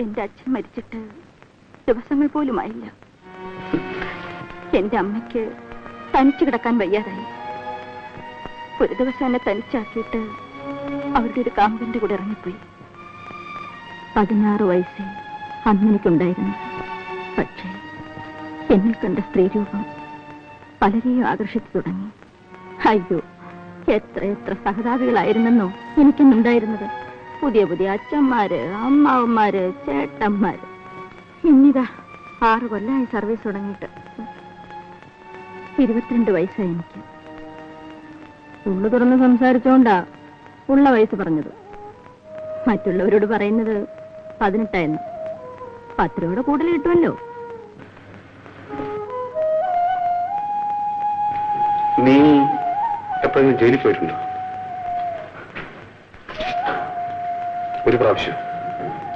എന്റെ അച്ഛൻ മരിച്ചിട്ട് ദിവസങ്ങൾ പോലുമായില്ല. എന്റെ അമ്മയ്ക്ക് തനിച്ചു കിടക്കാൻ വയ്യാതായി. ഒരു ദിവസം എന്നെ തനിച്ചാക്കിയിട്ട് അവരുടെ ഒരു കാമ്പന്റെ കൂടെ ഇറങ്ങിപ്പോയി. 16 വയസ്സേ അന്നെനിക്കുണ്ടായിരുന്നു. പക്ഷേ എന്നിൽ കണ്ട സ്ത്രീരൂപം പലരെയും ആകർഷിച്ചു തുടങ്ങി. അയ്യോ, എത്ര എത്ര സഹതാപികളായിരുന്നെന്നോ എനിക്കെന്നുണ്ടായിരുന്നത്. പുതിയ പുതിയ അച്ഛന്മാര്, അമ്മാവന്മാര്, ചേട്ടന്മാര്. ഇന്നിതാ 6 കൊല്ലമായി സർവീസ് തുടങ്ങിയിട്ട്. 22 വയസ്സായി എനിക്ക്. ഉള്ളു തുറന്ന് സംസാരിച്ചോണ്ടാ ഉള്ള വയസ്സ് പറഞ്ഞത്. മറ്റുള്ളവരോട് പറയുന്നത് 18 10 രൂപയുടെ കൂടുതൽ കിട്ടുമല്ലോ. നീ എപ്പോഴെങ്കിലും ജയിലിൽ പോയിട്ടുണ്ടോ? ഒരു പ്രാവശ്യം.